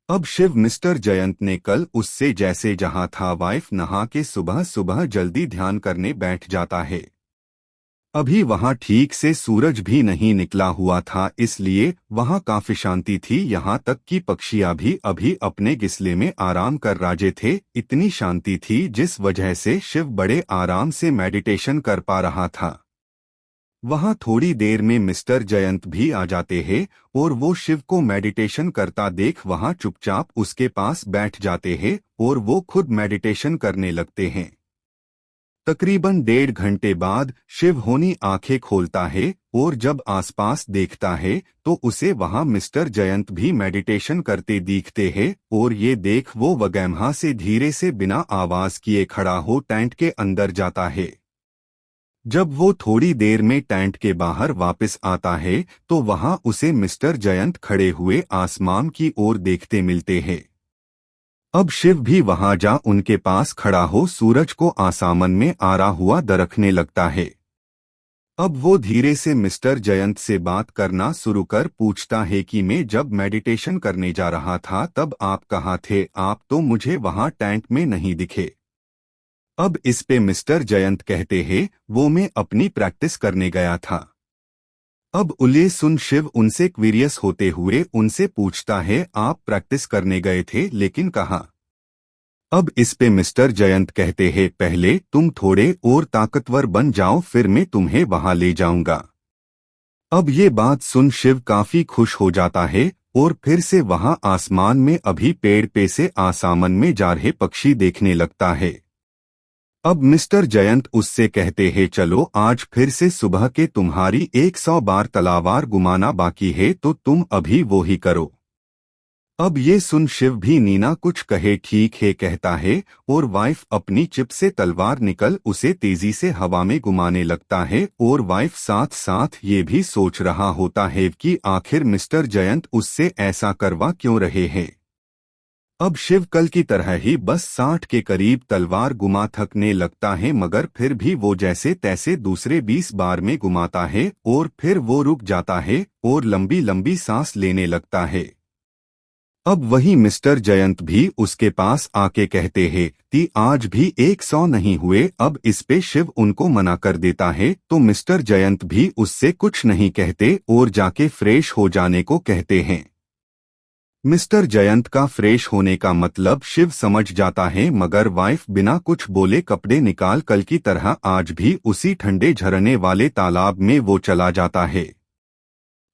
अब शिव मिस्टर जयंत ने कल उससे जैसे जहां था वाइफ नहा के सुबह सुबह जल्दी ध्यान करने बैठ जाता है। अभी वहां ठीक से सूरज भी नहीं निकला हुआ था, इसलिए वहां काफी शांति थी। यहाँ तक कि पक्षियां भी अभी अपने घोंसले में आराम कर राजे थे। इतनी शांति थी जिस वजह से शिव बड़े आराम से मेडिटेशन कर पा रहा था। वहां थोड़ी देर में मिस्टर जयंत भी आ जाते हैं और वो शिव को मेडिटेशन करता देख वहां चुपचाप उसके पास बैठ जाते हैं और वो खुद मेडिटेशन करने लगते हैं। तकरीबन 1.5 घंटे बाद शिव होनी आंखें खोलता है और जब आसपास देखता है तो उसे वहां मिस्टर जयंत भी मेडिटेशन करते दिखते हैं और ये देख वो वगैमहा से धीरे से बिना आवाज किए खड़ा हो टेंट के अंदर जाता है। जब वो थोड़ी देर में टेंट के बाहर वापस आता है तो वहां उसे मिस्टर जयंत खड़े हुए आसमान की ओर देखते मिलते हैं। अब शिव भी वहां जा उनके पास खड़ा हो सूरज को आसमान में आरा हुआ दरखने लगता है। अब वो धीरे से मिस्टर जयंत से बात करना शुरू कर पूछता है कि मैं जब मेडिटेशन करने जा रहा था तब आप कहाँ थे? आप तो मुझे वहां टेंट में नहीं दिखे। अब इस पे मिस्टर जयंत कहते हैं वो मैं अपनी प्रैक्टिस करने गया था। अब उले सुन शिव उनसे क्यूरियस होते हुए उनसे पूछता है आप प्रैक्टिस करने गए थे लेकिन कहाँ? अब इस पे मिस्टर जयंत कहते हैं पहले तुम थोड़े और ताकतवर बन जाओ फिर मैं तुम्हें वहां ले जाऊंगा। अब ये बात सुन शिव काफी खुश हो जाता है और फिर से वहां आसमान में अभी पेड़ पे से आसमान में जा रहे पक्षी देखने लगता है। अब मिस्टर जयंत उससे कहते हैं चलो आज फिर से सुबह के तुम्हारी 100 बार तलवार घुमाना बाकी है तो तुम अभी वो ही करो। अब ये सुन शिव भी नीना कुछ कहे ठीक है कहता है और वाइफ अपनी चिप से तलवार निकल उसे तेजी से हवा में घुमाने लगता है और वाइफ साथ साथ ये भी सोच रहा होता है कि आखिर मिस्टर जयंत उससे ऐसा करवा क्यों रहे हैं। अब शिव कल की तरह ही बस 60 के करीब तलवार घुमा थकने लगता है मगर फिर भी वो जैसे तैसे दूसरे 20 बार में घुमाता है और फिर वो रुक जाता है और लंबी लंबी सांस लेने लगता है। अब वही मिस्टर जयंत भी उसके पास आके कहते हैं कि आज भी 100 नहीं हुए। अब इस पे शिव उनको मना कर देता है तो मिस्टर जयंत भी उससे कुछ नहीं कहते और जाके फ्रेश हो जाने को कहते हैं। मिस्टर जयंत का फ्रेश होने का मतलब शिव समझ जाता है मगर वाइफ बिना कुछ बोले कपड़े निकाल कल की तरह आज भी उसी ठंडे झरने वाले तालाब में वो चला जाता है।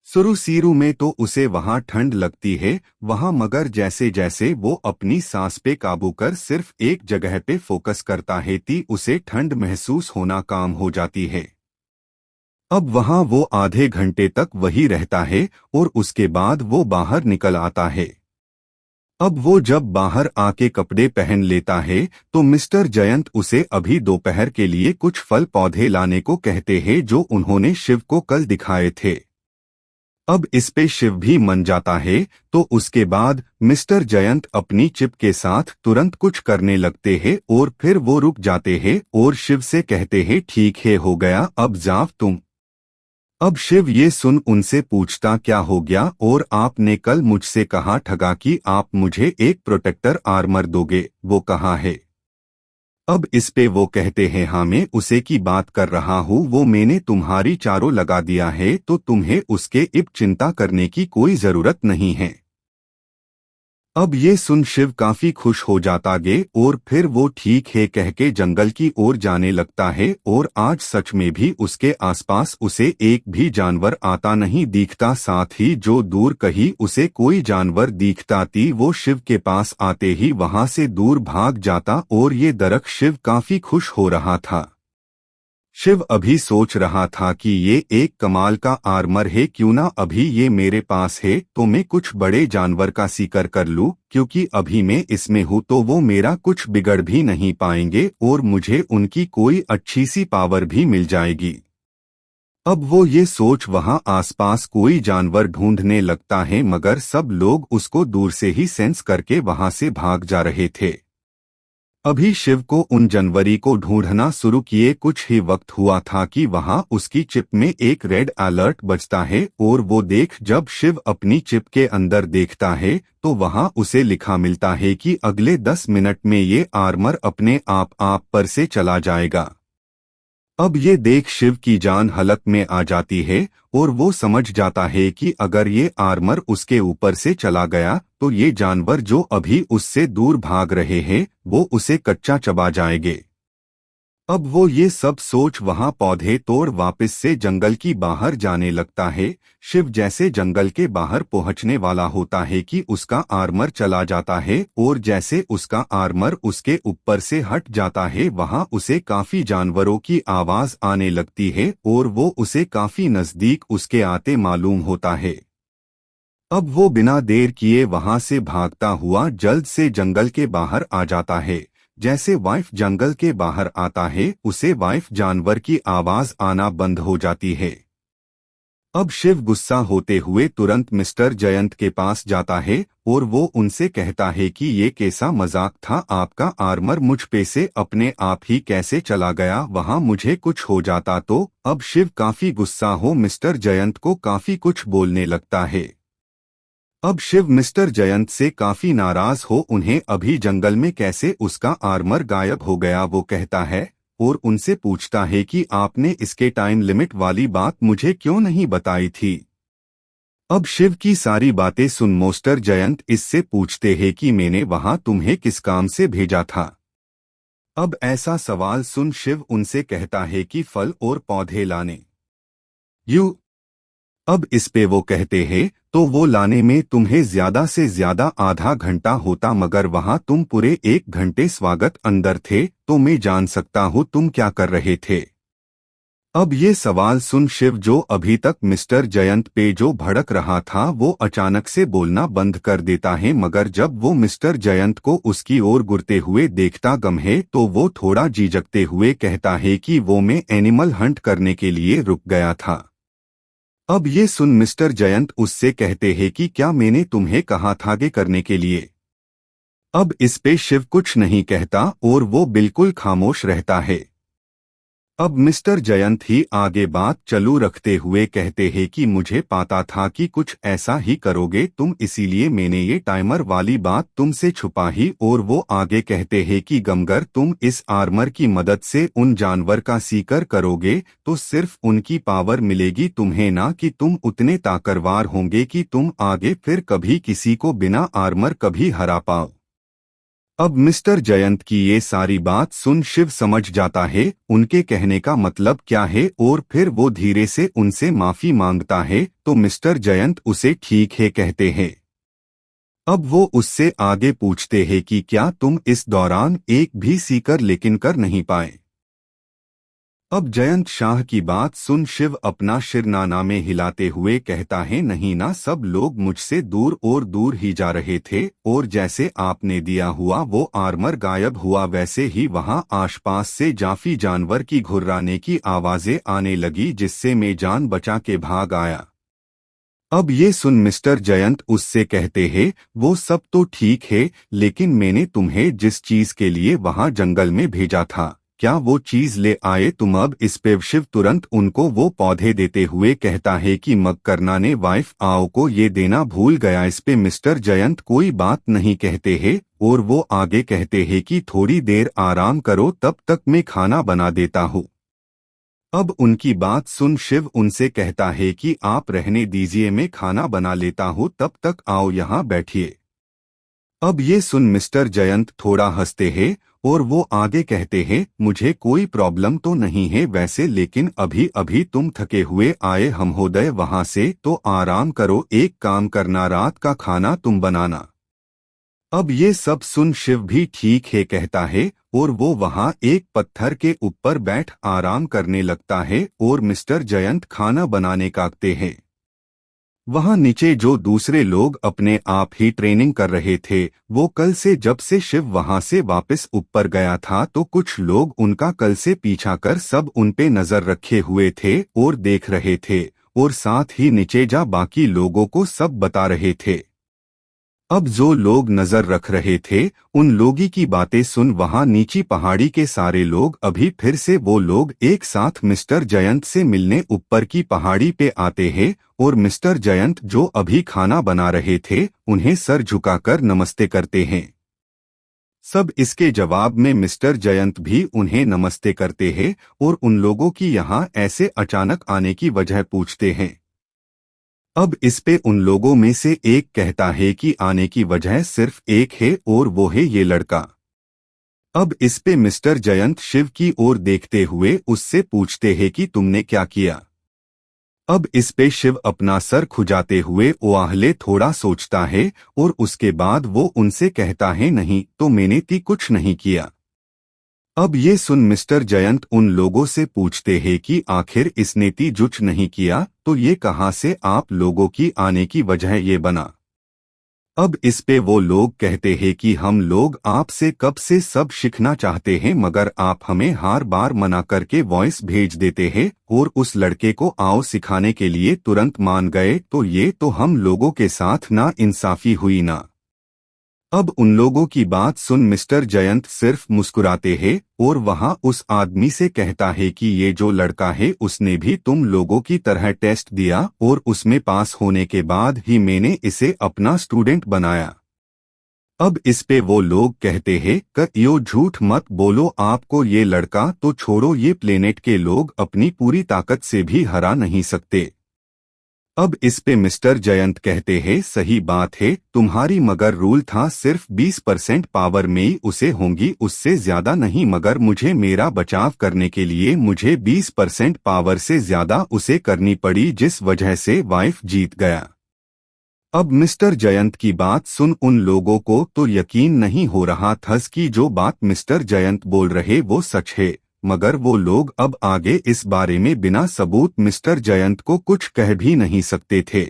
शुरू में तो उसे वहां ठंड लगती है वहां मगर जैसे जैसे वो अपनी सांस पे काबू कर सिर्फ एक जगह पे फोकस करता है ती उसे ठंड महसूस होना काम हो जाती है। अब वहां वो आधे घंटे तक वही रहता है और उसके बाद वो बाहर निकल आता है। अब वो जब बाहर आके कपड़े पहन लेता है तो मिस्टर जयंत उसे अभी दोपहर के लिए कुछ फल पौधे लाने को कहते हैं जो उन्होंने शिव को कल दिखाए थे। अब इस पे शिव भी मन जाता है तो उसके बाद मिस्टर जयंत अपनी चिप के साथ तुरंत कुछ करने लगते हैं और फिर वो रुक जाते हैं और शिव से कहते हैं ठीक है हो गया अब जाओ तुम। अब शिव ये सुन उनसे पूछता क्या हो गया और आपने कल मुझसे कहा ठगा कि आप मुझे एक प्रोटेक्टर आर्मर दोगे, वो कहाँ है? अब इस पे वो कहते हैं हाँ मैं उसे की बात कर रहा हूँ वो मैंने तुम्हारी चारों लगा दिया है तो तुम्हें उसके अब चिंता करने की कोई जरूरत नहीं है। अब ये सुन शिव काफी खुश हो जाता गे और फिर वो ठीक है कह के जंगल की ओर जाने लगता है और आज सच में भी उसके आसपास उसे एक भी जानवर आता नहीं दिखता। साथ ही जो दूर कहीं उसे कोई जानवर दिखता थी वो शिव के पास आते ही वहां से दूर भाग जाता और ये दरख शिव काफी खुश हो रहा था। शिव अभी सोच रहा था कि ये एक कमाल का आर्मर है क्यों ना अभी ये मेरे पास है तो मैं कुछ बड़े जानवर का शिकार कर लूं क्योंकि अभी मैं इसमें हूं तो वो मेरा कुछ बिगड़ भी नहीं पाएंगे और मुझे उनकी कोई अच्छी सी पावर भी मिल जाएगी। अब वो ये सोच वहां आसपास कोई जानवर ढूंढने लगता है मगर सब लोग उसको दूर से ही सेंस करके वहां से भाग जा रहे थे। अभी शिव को उन जनवरी को ढूंढना शुरू किए कुछ ही वक्त हुआ था कि वहां उसकी चिप में एक रेड अलर्ट बजता है और वो देख जब शिव अपनी चिप के अंदर देखता है तो वहां उसे लिखा मिलता है कि अगले 10 मिनट में ये आर्मर अपने आप पर से चला जाएगा। अब ये देख शिव की जान हलक में आ जाती है और वो समझ जाता है कि अगर ये आर्मर उसके ऊपर से चला गया तो ये जानवर जो अभी उससे दूर भाग रहे हैं वो उसे कच्चा चबा जाएंगे। अब वो ये सब सोच वहां पौधे तोड़ वापस से जंगल की बाहर जाने लगता है। शिव जैसे जंगल के बाहर पहुंचने वाला होता है कि उसका आर्मर चला जाता है और जैसे उसका आर्मर उसके ऊपर से हट जाता है वहां उसे काफी जानवरों की आवाज आने लगती है और वो उसे काफी नजदीक उसके आते मालूम होता है। अब वो बिना देर किए वहां से भागता हुआ जल्द से जंगल के बाहर आ जाता है। जैसे वाइफ जंगल के बाहर आता है उसे वाइफ जानवर की आवाज आना बंद हो जाती है। अब शिव गुस्सा होते हुए तुरंत मिस्टर जयंत के पास जाता है और वो उनसे कहता है कि ये कैसा मजाक था, आपका आर्मर मुझ पे से अपने आप ही कैसे चला गया, वहां मुझे कुछ हो जाता तो। अब शिव काफी गुस्सा हो मिस्टर जयंत को काफी कुछ बोलने लगता है। अब शिव मिस्टर जयंत से काफी नाराज हो उन्हें अभी जंगल में कैसे उसका आर्मर गायब हो गया वो कहता है और उनसे पूछता है कि आपने इसके टाइम लिमिट वाली बात मुझे क्यों नहीं बताई थी। अब शिव की सारी बातें सुन मिस्टर जयंत इससे पूछते हैं कि मैंने वहां तुम्हें किस काम से भेजा था। अब ऐसा सवाल सुन शिव उनसे कहता है कि फल और पौधे लाने। यू अब इस पे वो कहते हैं तो वो लाने में तुम्हें ज्यादा से ज्यादा आधा घंटा होता मगर वहां तुम पूरे 1 घंटे स्वागत अंदर थे तो मैं जान सकता हूँ तुम क्या कर रहे थे। अब ये सवाल सुन शिव जो अभी तक मिस्टर जयंत पे जो भड़क रहा था वो अचानक से बोलना बंद कर देता है मगर जब वो मिस्टर जयंत को उसकी ओर गुरते हुए देखता गम है तो वो थोड़ा झिझकते हुए कहता है कि वो मैं एनिमल हंट करने के लिए रुक गया था। अब ये सुन मिस्टर जयंत उससे कहते हैं कि क्या मैंने तुम्हें कहा था आगे करने के लिए। अब इस पे शिव कुछ नहीं कहता और वो बिल्कुल खामोश रहता है। अब मिस्टर जयंत ही आगे बात चालू रखते हुए कहते हैं कि मुझे पता था कि कुछ ऐसा ही करोगे तुम, इसीलिए मैंने ये टाइमर वाली बात तुमसे छुपा ही। और वो आगे कहते हैं कि गमगर तुम इस आर्मर की मदद से उन जानवर का सीकर करोगे तो सिर्फ उनकी पावर मिलेगी तुम्हें, ना कि तुम उतने ताकतवर होंगे कि तुम आगे फिर कभी किसी को बिना आर्मर कभी हरा पाओ। अब मिस्टर जयंत की ये सारी बात सुन शिव समझ जाता है उनके कहने का मतलब क्या है और फिर वो धीरे से उनसे माफी मांगता है तो मिस्टर जयंत उसे ठीक है कहते हैं। अब वो उससे आगे पूछते हैं कि क्या तुम इस दौरान एक भी सीकर लेकिन कर नहीं पाए। अब जयंत शाह की बात सुन शिव अपना सिर नाना में हिलाते हुए कहता है नहीं ना, सब लोग मुझसे दूर और दूर ही जा रहे थे और जैसे आपने दिया हुआ वो आर्मर गायब हुआ वैसे ही वहां आसपास से जाफी जानवर की घुर्राने की आवाजें आने लगी जिससे मैं जान बचा के भाग आया। अब ये सुन मिस्टर जयंत उससे कहते हैं वो सब तो ठीक है लेकिन मैंने तुम्हें जिस चीज के लिए वहां जंगल में भेजा था क्या वो चीज ले आए तुम। अब इस पे शिव तुरंत उनको वो पौधे देते हुए कहता है कि मक्करना ने वाइफ आओ को ये देना भूल गया। इस पे मिस्टर जयंत कोई बात नहीं कहते हैं और वो आगे कहते हैं कि थोड़ी देर आराम करो तब तक मैं खाना बना देता हूँ। अब उनकी बात सुन शिव उनसे कहता है कि आप रहने दीजिए मैं खाना बना लेता हूँ तब तक आप यहाँ बैठिए। अब ये सुन मिस्टर जयंत थोड़ा हंसते हैं और वो आगे कहते हैं मुझे कोई प्रॉब्लम तो नहीं है वैसे, लेकिन अभी अभी तुम थके हुए आए महोदय वहां से तो आराम करो, एक काम करना रात का खाना तुम बनाना। अब ये सब सुन शिव भी ठीक है कहता है और वो वहां एक पत्थर के ऊपर बैठ आराम करने लगता है और मिस्टर जयंत खाना बनाने कागते हैं। वहां नीचे जो दूसरे लोग अपने आप ही ट्रेनिंग कर रहे थे वो कल से जब से शिव वहां से वापस ऊपर गया था तो कुछ लोग उनका कल से पीछा कर सब उन पे नजर रखे हुए थे और देख रहे थे और साथ ही नीचे जा बाकी लोगों को सब बता रहे थे। अब जो लोग नजर रख रहे थे उन लोगों की बातें सुन वहां नीची पहाड़ी के सारे लोग अभी फिर से वो लोग एक साथ मिस्टर जयंत से मिलने ऊपर की पहाड़ी पे आते हैं और मिस्टर जयंत जो अभी खाना बना रहे थे उन्हें सर झुकाकर नमस्ते करते हैं। सब इसके जवाब में मिस्टर जयंत भी उन्हें नमस्ते करते हैं और उन लोगों की यहाँ ऐसे अचानक आने की वजह पूछते हैं। अब इस पे उन लोगों में से एक कहता है कि आने की वजह सिर्फ एक है और वो है ये लड़का। अब इस पे मिस्टर जयंत शिव की ओर देखते हुए उससे पूछते हैं कि तुमने क्या किया। अब इस पे शिव अपना सर खुजाते हुए ओआहले थोड़ा सोचता है और उसके बाद वो उनसे कहता है नहीं तो मैंने ती कुछ नहीं किया। अब ये सुन मिस्टर जयंत उन लोगों से पूछते हैं कि आखिर इसने ती जुच नहीं किया तो ये कहाँ से आप लोगों की आने की वजह ये बना। अब इस पे वो लोग कहते हैं कि हम लोग आपसे कब से सब सीखना चाहते हैं मगर आप हमें हर बार मना करके वॉइस भेज देते हैं और उस लड़के को आओ सिखाने के लिए तुरंत मान गए तो ये तो हम लोगों के साथ ना इंसाफी हुई ना। अब उन लोगों की बात सुन मिस्टर जयंत सिर्फ मुस्कुराते हैं और वहां उस आदमी से कहता है कि ये जो लड़का है उसने भी तुम लोगों की तरह टेस्ट दिया और उसमें पास होने के बाद ही मैंने इसे अपना स्टूडेंट बनाया। अब इस पे वो लोग कहते हैं कि यो झूठ मत बोलो, आपको ये लड़का तो छोड़ो ये प्लेनेट के लोग अपनी पूरी ताकत से भी हरा नहीं सकते। अब इस पे मिस्टर जयंत कहते हैं सही बात है तुम्हारी मगर रूल था सिर्फ 20% पावर में ही उसे होंगी उससे ज्यादा नहीं मगर मुझे मेरा बचाव करने के लिए मुझे 20% पावर से ज्यादा उसे करनी पड़ी जिस वजह से वाइफ जीत गया। अब मिस्टर जयंत की बात सुन उन लोगों को तो यकीन नहीं हो रहा था कि जो बात मिस्टर जयंत बोल रहे वो सच है मगर वो लोग अब आगे इस बारे में बिना सबूत मिस्टर जयंत को कुछ कह भी नहीं सकते थे।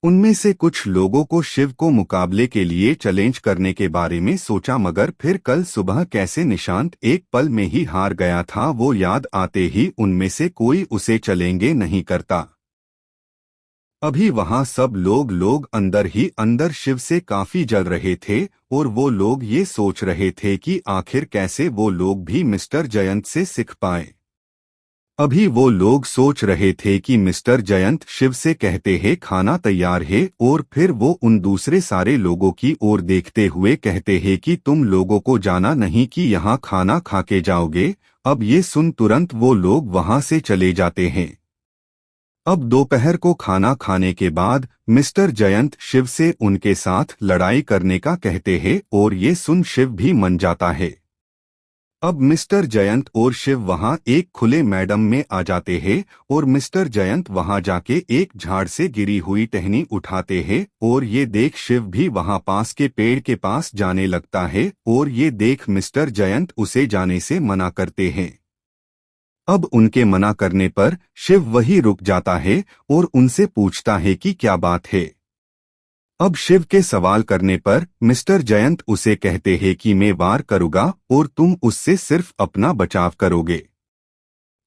उनमें से कुछ लोगों को शिव को मुकाबले के लिए चैलेंज करने के बारे में सोचा मगर फिर कल सुबह कैसे निशांत एक पल में ही हार गया था वो याद आते ही उनमें से कोई उसे चलेंगे नहीं करता। अभी वहां सब लोग अंदर ही अंदर शिव से काफी जल रहे थे और वो लोग ये सोच रहे थे कि आखिर कैसे वो लोग भी मिस्टर जयंत से सीख पाए। अभी वो लोग सोच रहे थे कि मिस्टर जयंत शिव से कहते हैं खाना तैयार है और फिर वो उन दूसरे सारे लोगों की ओर देखते हुए कहते हैं कि तुम लोगों को जाना नहीं कि यहाँ खाना खा के जाओगे। अब ये सुन तुरंत वो लोग वहां से चले जाते हैं। अब दोपहर को खाना खाने के बाद मिस्टर जयंत शिव से उनके साथ लड़ाई करने का कहते हैं और ये सुन शिव भी मन जाता है। अब मिस्टर जयंत और शिव वहां एक खुले मैदान में आ जाते हैं और मिस्टर जयंत वहां जाके एक झाड़ से गिरी हुई टहनी उठाते हैं और ये देख शिव भी वहां पास के पेड़ के पास जाने लगता है और ये देख मिस्टर जयंत उसे जाने से मना करते हैं। अब उनके मना करने पर शिव वही रुक जाता है और उनसे पूछता है कि क्या बात है। अब शिव के सवाल करने पर मिस्टर जयंत उसे कहते हैं कि मैं वार करूंगा और तुम उससे सिर्फ अपना बचाव करोगे।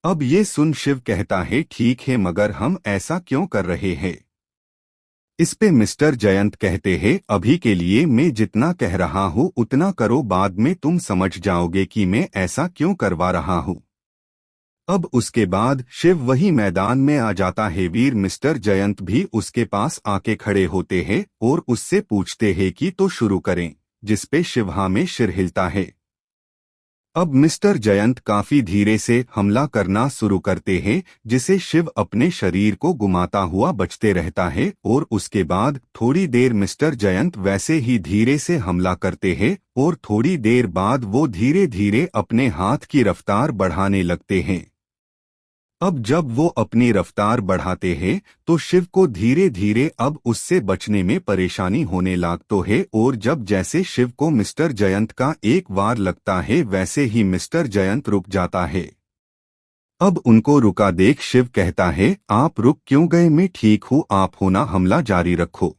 अब ये सुन शिव कहता है ठीक है मगर हम ऐसा क्यों कर रहे हैं। इस पे मिस्टर जयंत कहते हैं अभी के लिए मैं जितना कह रहा हूँ उतना करो, बाद में तुम समझ जाओगे कि मैं ऐसा क्यों करवा रहा हूँ। अब उसके बाद शिव वही मैदान में आ जाता है। वीर मिस्टर जयंत भी उसके पास आके खड़े होते हैं और उससे पूछते हैं कि तो शुरू करें, जिसपे शिव हाँ में सिर हिलता है। अब मिस्टर जयंत काफी धीरे से हमला करना शुरू करते हैं जिसे शिव अपने शरीर को घुमाता हुआ बचते रहता है और उसके बाद थोड़ी देर मिस्टर जयंत वैसे ही धीरे से हमला करते हैं और थोड़ी देर बाद वो धीरे धीरे अपने हाथ की रफ्तार बढ़ाने लगते हैं। अब जब वो अपनी रफ्तार बढ़ाते हैं तो शिव को धीरे धीरे अब उससे बचने में परेशानी होने लगती है और जब जैसे शिव को मिस्टर जयंत का एक वार लगता है वैसे ही मिस्टर जयंत रुक जाता है। अब उनको रुका देख शिव कहता है आप रुक क्यों गए, मैं ठीक हूँ, आप होना हमला जारी रखो।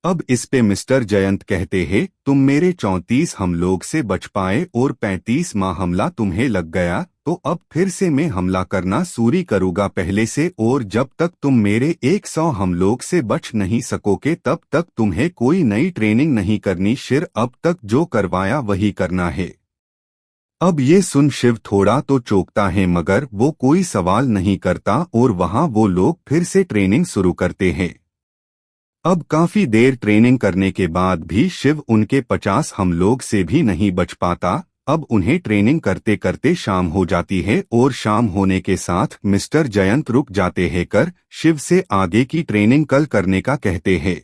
अब इस पे मिस्टर जयंत कहते हैं, तुम मेरे 34 हमलोग से बच पाए और 35वां हमला तुम्हें लग गया, तो अब फिर से मैं हमला करना शुरू करूंगा पहले से, और जब तक तुम मेरे 100 हमलोग से बच नहीं सकोगे तब तक तुम्हें कोई नई ट्रेनिंग नहीं करनी। शिर अब तक जो करवाया वही करना है। अब ये सुन शिव थोड़ा तो चौंकता है, मगर वो कोई सवाल नहीं करता और वहां वो लोग फिर से ट्रेनिंग शुरू करते हैं। अब काफी देर ट्रेनिंग करने के बाद भी शिव उनके 50 हमलोग से भी नहीं बच पाता। अब उन्हें ट्रेनिंग करते करते शाम हो जाती है और शाम होने के साथ मिस्टर जयंत रुक जाते हैं कर शिव से आगे की ट्रेनिंग कल करने का कहते हैं।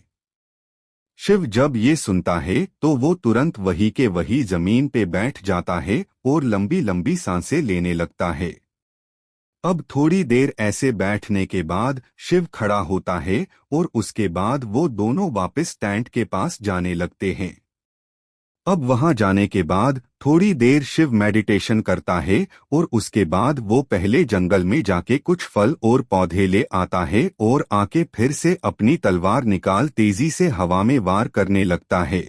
शिव जब ये सुनता है तो वो तुरंत वही के वही जमीन पे बैठ जाता है और लंबी लंबी सांसें लेने लगता है। अब थोड़ी देर ऐसे बैठने के बाद शिव खड़ा होता है और उसके बाद वो दोनों वापस टेंट के पास जाने लगते हैं। अब वहां जाने के बाद थोड़ी देर शिव मेडिटेशन करता है और उसके बाद वो पहले जंगल में जाके कुछ फल और पौधे ले आता है और आके फिर से अपनी तलवार निकाल तेजी से हवा में वार करने लगता है।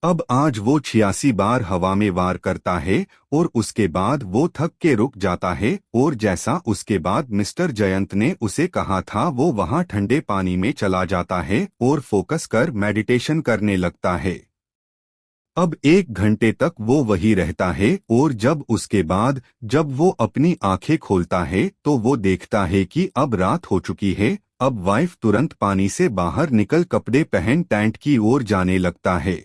अब आज वो 86 बार हवा में वार करता है और उसके बाद वो थक के रुक जाता है और जैसा उसके बाद मिस्टर जयंत ने उसे कहा था वो वहां ठंडे पानी में चला जाता है और फोकस कर मेडिटेशन करने लगता है। अब 1 घंटे तक वो वही रहता है और जब उसके बाद जब वो अपनी आंखें खोलता है तो वो देखता है कि अब रात हो चुकी है। अब वाइफ तुरंत पानी से बाहर निकल कपड़े पहन टेंट की ओर जाने लगता है।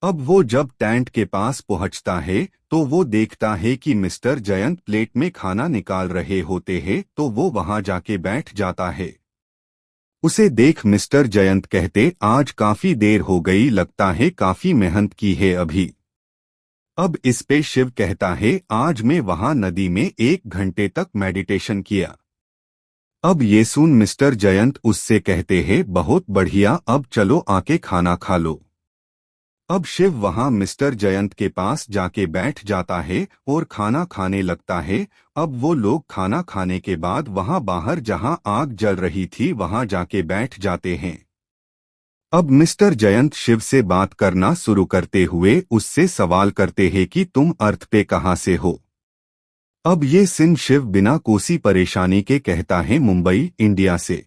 अब वो जब टेंट के पास पहुंचता है तो वो देखता है कि मिस्टर जयंत प्लेट में खाना निकाल रहे होते हैं, तो वो वहां जाके बैठ जाता है। उसे देख मिस्टर जयंत कहते, आज काफी देर हो गई, लगता है काफी मेहनत की है अभी। अब इस पे शिव कहता है, आज मैं वहां नदी में 1 घंटे तक मेडिटेशन किया। अब ये सुन मिस्टर जयंत उससे कहते हैं, बहुत बढ़िया, अब चलो आके खाना खा लो। अब शिव वहां मिस्टर जयंत के पास जाके बैठ जाता है और खाना खाने लगता है। अब वो लोग खाना खाने के बाद वहां बाहर जहां आग जल रही थी वहां जाके बैठ जाते हैं। अब मिस्टर जयंत शिव से बात करना शुरू करते हुए उससे सवाल करते हैं कि तुम अर्थ पे कहाँ से हो। अब ये सिन शिव बिना कोसी परेशानी के कहता है, मुंबई, इंडिया से।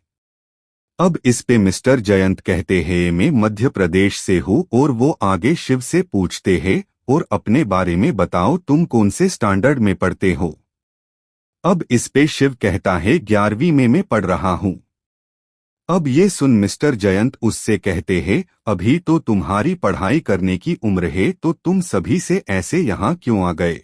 अब इस पे मिस्टर जयंत कहते हैं, मैं मध्य प्रदेश से हूँ, और वो आगे शिव से पूछते हैं, और अपने बारे में बताओ, तुम कौन से स्टैंडर्ड में पढ़ते हो। अब इस पे शिव कहता है, 11वीं में मैं पढ़ रहा हूँ। अब ये सुन मिस्टर जयंत उससे कहते हैं, अभी तो तुम्हारी पढ़ाई करने की उम्र है, तो तुम सभी से ऐसे यहाँ क्यों आ गए।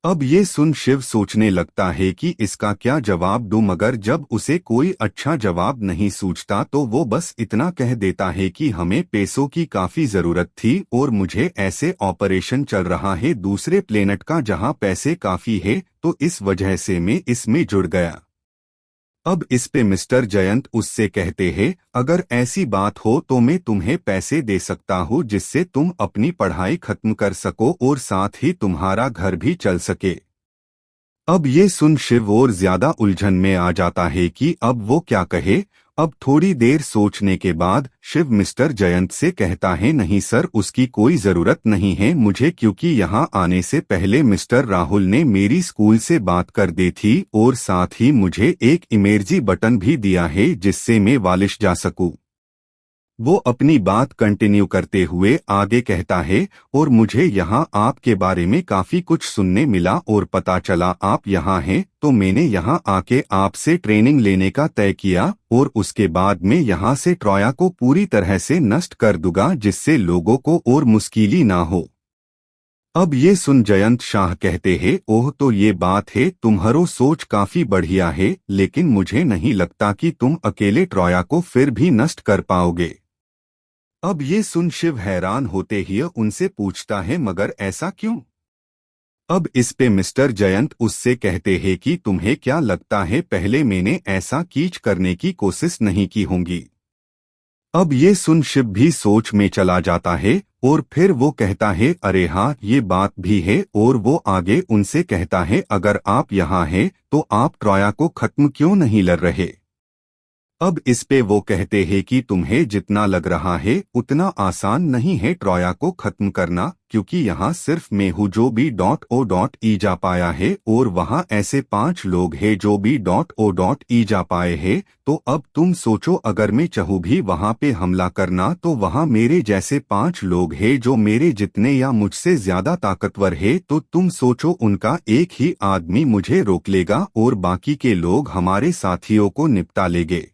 अब ये सुन शिव सोचने लगता है कि इसका क्या जवाब दूं, मगर जब उसे कोई अच्छा जवाब नहीं सूझता तो वो बस इतना कह देता है कि हमें पैसों की काफी जरूरत थी और मुझे ऐसे ऑपरेशन चल रहा है दूसरे प्लेनेट का जहां पैसे काफी है, तो इस वजह से मैं इसमें जुड़ गया। अब इस पे मिस्टर जयंत उससे कहते हैं, अगर ऐसी बात हो तो मैं तुम्हें पैसे दे सकता हूँ जिससे तुम अपनी पढ़ाई खत्म कर सको और साथ ही तुम्हारा घर भी चल सके। अब ये सुन शिव और ज्यादा उलझन में आ जाता है कि अब वो क्या कहे। अब थोड़ी देर सोचने के बाद शिव मिस्टर जयंत से कहता है, नहीं सर, उसकी कोई जरूरत नहीं है मुझे, क्योंकि यहाँ आने से पहले मिस्टर राहुल ने मेरी स्कूल से बात कर दी थी और साथ ही मुझे एक इमरजेंसी बटन भी दिया है जिससे मैं वालिश जा सकूं। वो अपनी बात कंटिन्यू करते हुए आगे कहता है, और मुझे यहाँ आपके बारे में काफी कुछ सुनने मिला और पता चला आप यहाँ हैं, तो मैंने यहाँ आके आपसे ट्रेनिंग लेने का तय किया और उसके बाद मैं यहाँ से ट्रोया को पूरी तरह से नष्ट कर दूंगा जिससे लोगों को और मुश्किल ना हो। अब ये सुन जयंत शाह कहते हैं, ओह तो ये बात है, तुम्हारो सोच काफी बढ़िया है, लेकिन मुझे नहीं लगता कि तुम अकेले ट्रोया को फिर भी नष्ट कर पाओगे। अब ये सुन शिव हैरान होते ही उनसे पूछता है, मगर ऐसा क्यों। अब इस पे मिस्टर जयंत उससे कहते हैं कि तुम्हें क्या लगता है पहले मैंने ऐसा कीच करने की कोशिश नहीं की होंगी। अब ये सुन शिव भी सोच में चला जाता है और फिर वो कहता है, अरे हाँ, ये बात भी है, और वो आगे उनसे कहता है, अगर आप यहाँ हैं तो आप ट्रोया को खत्म क्यों नहीं लड़ रहे। अब इस पे वो कहते हैं कि तुम्हें जितना लग रहा है उतना आसान नहीं है ट्रोया को खत्म करना, क्योंकि यहाँ सिर्फ मैं हूँ जो B.O.E जा पाया है और वहाँ ऐसे 5 लोग हैं जो B.O.E जा पाए हैं। तो अब तुम सोचो, अगर मैं चाहूँ भी वहाँ पे हमला करना तो वहाँ मेरे जैसे 5 लोग हैं जो मेरे जितने या मुझसे ज्यादा ताकतवर है, तो तुम सोचो उनका एक ही आदमी मुझे रोक लेगा और बाकी के लोग हमारे साथियों को निपटा लेंगे।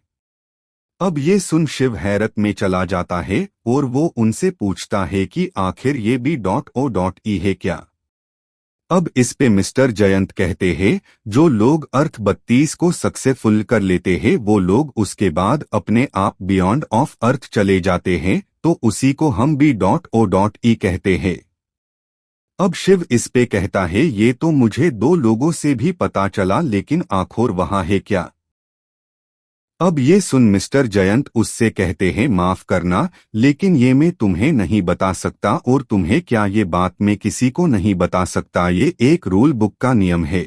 अब ये सुन शिव हैरत में चला जाता है और वो उनसे पूछता है कि आखिर ये B.O.E है क्या। अब इस पे मिस्टर जयंत कहते हैं, जो लोग अर्थ 32 को सक्सेसफुल कर लेते हैं वो लोग उसके बाद अपने आप बियॉन्ड ऑफ अर्थ चले जाते हैं, तो उसी को हम B.O.E कहते हैं। अब शिव इस पे कहता है, ये तो मुझे 2 लोगों से भी पता चला, लेकिन आखिर वहाँ है क्या। अब ये सुन मिस्टर जयंत उससे कहते हैं, माफ करना लेकिन ये मैं तुम्हें नहीं बता सकता। और तुम्हें क्या, ये बात मैं किसी को नहीं बता सकता, ये एक रूल बुक का नियम है।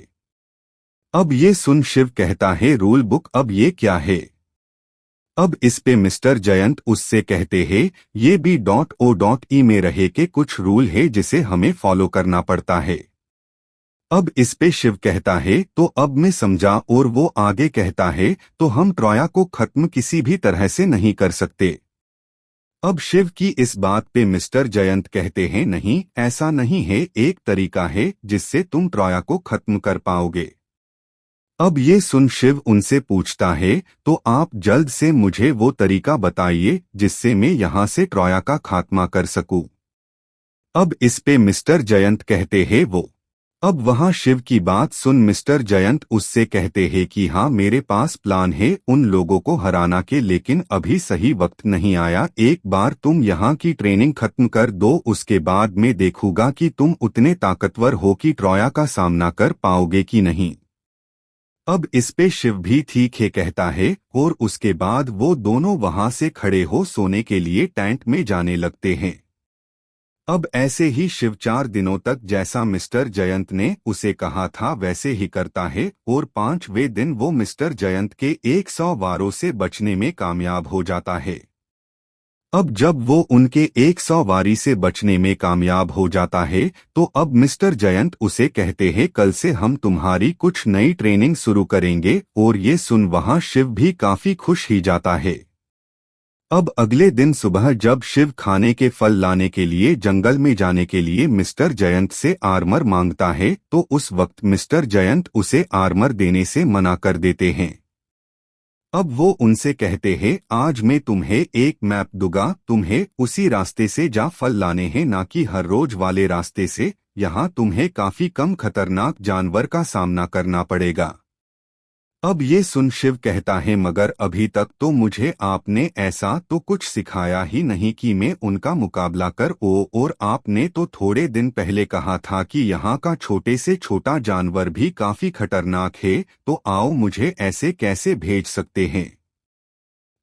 अब ये सुन शिव कहता है, रूल बुक, अब ये क्या है। अब इस पे मिस्टर जयंत उससे कहते हैं, ये B.O.E में रहे के कुछ रूल है जिसे हमें फॉलो करना पड़ता है। अब इस पे शिव कहता है, तो अब मैं समझा। और वो आगे कहता है, तो हम ट्रोया को खत्म किसी भी तरह से नहीं कर सकते। अब शिव की इस बात पे मिस्टर जयंत कहते हैं, नहीं ऐसा नहीं है, एक तरीका है जिससे तुम ट्रोया को खत्म कर पाओगे। अब ये सुन शिव उनसे पूछता है, तो आप जल्द से मुझे वो तरीका बताइए जिससे मैं यहाँ से ट्रोया का खात्मा कर सकूं। अब इस पे मिस्टर जयंत कहते हैं वो। अब वहाँ शिव की बात सुन मिस्टर जयंत उससे कहते हैं कि हाँ, मेरे पास प्लान है उन लोगों को हराना के, लेकिन अभी सही वक्त नहीं आया। एक बार तुम यहाँ की ट्रेनिंग खत्म कर दो, उसके बाद मैं देखूंगा कि तुम उतने ताकतवर हो कि ट्रोया का सामना कर पाओगे कि नहीं। अब इस पे शिव भी ठीक है कहता है और उसके बाद वो दोनों वहाँ से खड़े हो सोने के लिए टेंट में जाने लगते हैं। अब ऐसे ही शिव 4 दिनों तक जैसा मिस्टर जयंत ने उसे कहा था वैसे ही करता है और 5वें दिन वो मिस्टर जयंत के 100 वारों से बचने में कामयाब हो जाता है। अब जब वो उनके 100 वारी से बचने में कामयाब हो जाता है तो अब मिस्टर जयंत उसे कहते हैं, कल से हम तुम्हारी कुछ नई ट्रेनिंग शुरू करेंगे। और ये सुन वहाँ शिव भी काफी खुश ही जाता है। अब अगले दिन सुबह जब शिव खाने के फल लाने के लिए जंगल में जाने के लिए मिस्टर जयंत से आर्मर मांगता है, तो उस वक्त मिस्टर जयंत उसे आर्मर देने से मना कर देते हैं। अब वो उनसे कहते हैं, आज मैं तुम्हें एक मैप दूंगा, तुम्हें उसी रास्ते से जा फल लाने हैं, ना कि हर रोज वाले रास्ते से। यहाँ तुम्हें काफी कम खतरनाक जानवर का सामना करना पड़ेगा। अब ये सुन शिव कहता है, मगर अभी तक तो मुझे आपने ऐसा तो कुछ सिखाया ही नहीं कि मैं उनका मुकाबला कर ओ, और आपने तो थोड़े दिन पहले कहा था कि यहाँ का छोटे से छोटा जानवर भी काफी खतरनाक है, तो आओ, मुझे ऐसे कैसे भेज सकते हैं।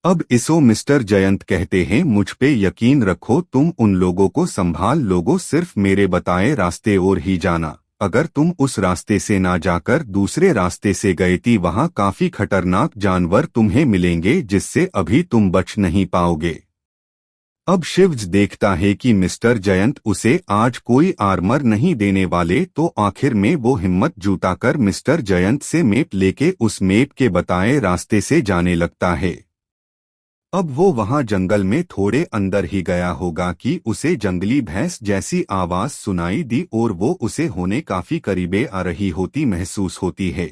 अब इसो मिस्टर जयंत कहते हैं, मुझ पे यकीन रखो, तुम उन लोगों को संभाल लोगो, सिर्फ मेरे बताए रास्ते और ही जाना। अगर तुम उस रास्ते से ना जाकर दूसरे रास्ते से गए थी, वहाँ काफी खतरनाक जानवर तुम्हें मिलेंगे जिससे अभी तुम बच नहीं पाओगे। अब शिव देखता है कि मिस्टर जयंत उसे आज कोई आर्मर नहीं देने वाले, तो आखिर में वो हिम्मत जुटाकर मिस्टर जयंत से मैप लेके उस मैप के बताए रास्ते से जाने लगता है। अब वो वहां जंगल में थोड़े अंदर ही गया होगा कि उसे जंगली भैंस जैसी आवाज सुनाई दी और वो उसे होने काफी करीबे आ रही होती महसूस होती है।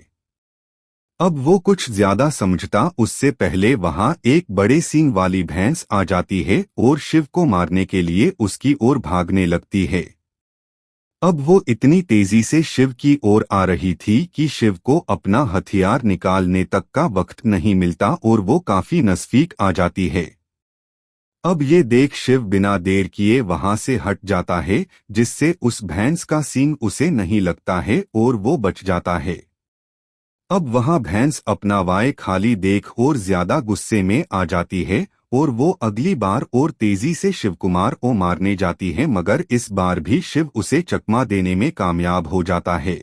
अब वो कुछ ज्यादा समझता उससे पहले वहां एक बड़े सींग वाली भैंस आ जाती है और शिव को मारने के लिए उसकी ओर भागने लगती है। अब वो इतनी तेजी से शिव की ओर आ रही थी कि शिव को अपना हथियार निकालने तक का वक्त नहीं मिलता और वो काफी नजदीक आ जाती है। अब ये देख शिव बिना देर किए वहां से हट जाता है, जिससे उस भैंस का सींग उसे नहीं लगता है और वो बच जाता है। अब वहां भैंस अपना वाय खाली देख और ज्यादा गुस्से में आ जाती है और वो अगली बार और तेजी से शिवकुमार को मारने जाती है, मगर इस बार भी शिव उसे चकमा देने में कामयाब हो जाता है।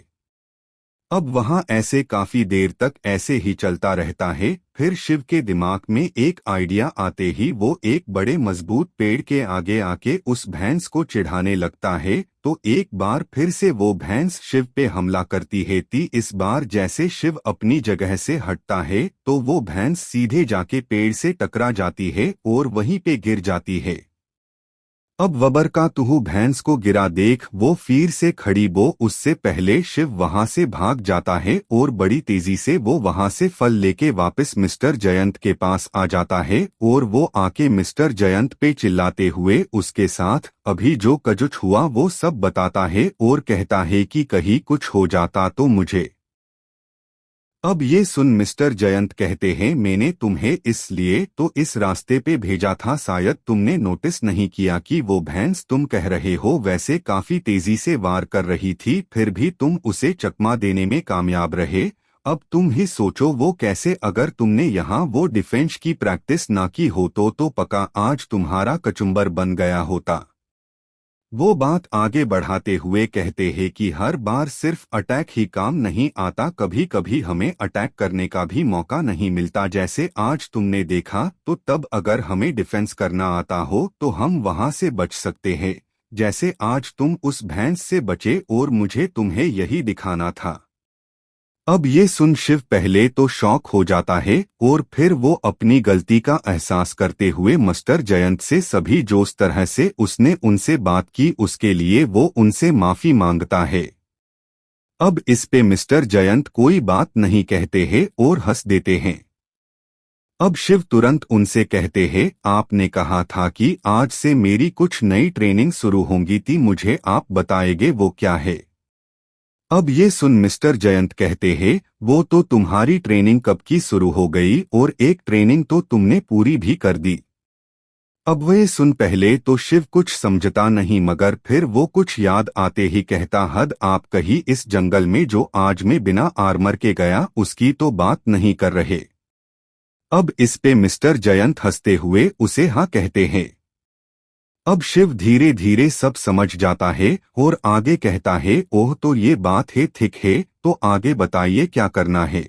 अब वहां ऐसे काफी देर तक ऐसे ही चलता रहता है। फिर शिव के दिमाग में एक आइडिया आते ही वो एक बड़े मजबूत पेड़ के आगे आके उस भैंस को चिढ़ाने लगता है। तो एक बार फिर से वो भैंस शिव पे हमला करती है। इस बार जैसे शिव अपनी जगह से हटता है तो वो भैंस सीधे जाके पेड़ से टकरा जाती है और वहीं पे गिर जाती है। अब वबर का तुहू भैंस को गिरा देख वो फिर से खड़ी वो उससे पहले शिव वहां से भाग जाता है और बड़ी तेजी से वो वहां से फल लेके वापस मिस्टर जयंत के पास आ जाता है और वो आके मिस्टर जयंत पे चिल्लाते हुए उसके साथ अभी जो कुछ हुआ वो सब बताता है और कहता है कि कहीं कुछ हो जाता तो मुझे। अब ये सुन मिस्टर जयंत कहते हैं मैंने तुम्हें इसलिए तो इस रास्ते पे भेजा था, शायद तुमने नोटिस नहीं किया कि वो भैंस तुम कह रहे हो वैसे काफी तेजी से वार कर रही थी, फिर भी तुम उसे चकमा देने में कामयाब रहे। अब तुम ही सोचो वो कैसे, अगर तुमने यहाँ वो डिफेंस की प्रैक्टिस ना की हो तो पक्का आज तुम्हारा कचुम्बर बन गया होता। वो बात आगे बढ़ाते हुए कहते हैं कि हर बार सिर्फ अटैक ही काम नहीं आता, कभी कभी हमें अटैक करने का भी मौका नहीं मिलता। जैसे आज तुमने देखा तो तब अगर हमें डिफेंस करना आता हो तो हम वहां से बच सकते हैं, जैसे आज तुम उस भैंस से बचे और मुझे तुम्हें यही दिखाना था। अब ये सुन शिव पहले तो शॉक हो जाता है और फिर वो अपनी गलती का एहसास करते हुए मिस्टर जयंत से सभी जिस तरह से उसने उनसे बात की उसके लिए वो उनसे माफी मांगता है। अब इस पे मिस्टर जयंत कोई बात नहीं कहते हैं और हंस देते हैं। अब शिव तुरंत उनसे कहते हैं आपने कहा था कि आज से मेरी कुछ नई ट्रेनिंग शुरू होंगी थी, मुझे आप बताएंगे वो क्या है। अब ये सुन मिस्टर जयंत कहते हैं वो तो तुम्हारी ट्रेनिंग कब की शुरू हो गई और एक ट्रेनिंग तो तुमने पूरी भी कर दी। अब वे सुन पहले तो शिव कुछ समझता नहीं मगर फिर वो कुछ याद आते ही कहता हद आप कहीं इस जंगल में जो आज मैं बिना आर्मर के गया उसकी तो बात नहीं कर रहे। अब इस पे मिस्टर जयंत हंसते हुए उसे हाँ कहते हैं। अब शिव धीरे धीरे सब समझ जाता है और आगे कहता है ओह तो ये बात है, ठीक है तो आगे बताइए क्या करना है।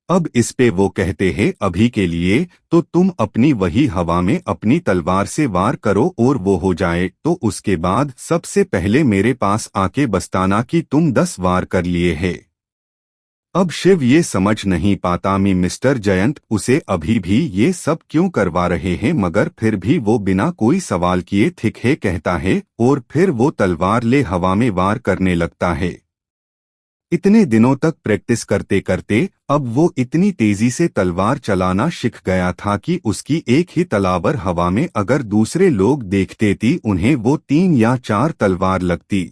अब इस पे वो कहते हैं अभी के लिए तो तुम अपनी वही हवा में अपनी तलवार से वार करो और वो हो जाए तो उसके बाद सबसे पहले मेरे पास आके बताना कि तुम 10 वार कर लिए हैं। अब शिव ये समझ नहीं पाता मिस्टर जयंत उसे अभी भी ये सब क्यों करवा रहे हैं, मगर फिर भी वो बिना कोई सवाल किए ठीक है कहता है और फिर वो तलवार ले हवा में वार करने लगता है। इतने दिनों तक प्रैक्टिस करते करते अब वो इतनी तेजी से तलवार चलाना सीख गया था कि उसकी एक ही तलवार हवा में अगर दूसरे लोग देखते थी उन्हें वो 3 या 4 तलवार लगती।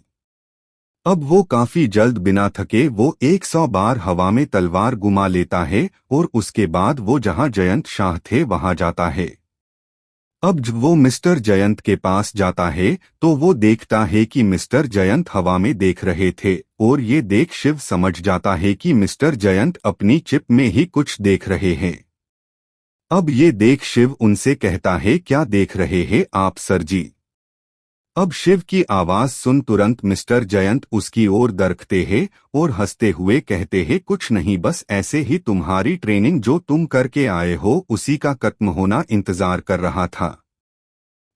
अब वो काफी जल्द बिना थके वो 100 बार हवा में तलवार घुमा लेता है और उसके बाद वो जहां जयंत शाह थे वहां जाता है। अब जब वो मिस्टर जयंत के पास जाता है तो वो देखता है कि मिस्टर जयंत हवा में देख रहे थे और ये देख शिव समझ जाता है कि मिस्टर जयंत अपनी चिप में ही कुछ देख रहे हैं। अब ये देख शिव उनसे कहता है क्या देख रहे हैं आप सर जी। अब शिव की आवाज सुन तुरंत मिस्टर जयंत उसकी ओर दरकते हैं और हंसते हुए कहते हैं कुछ नहीं, बस ऐसे ही तुम्हारी ट्रेनिंग जो तुम करके आए हो उसी का खत्म होना इंतजार कर रहा था।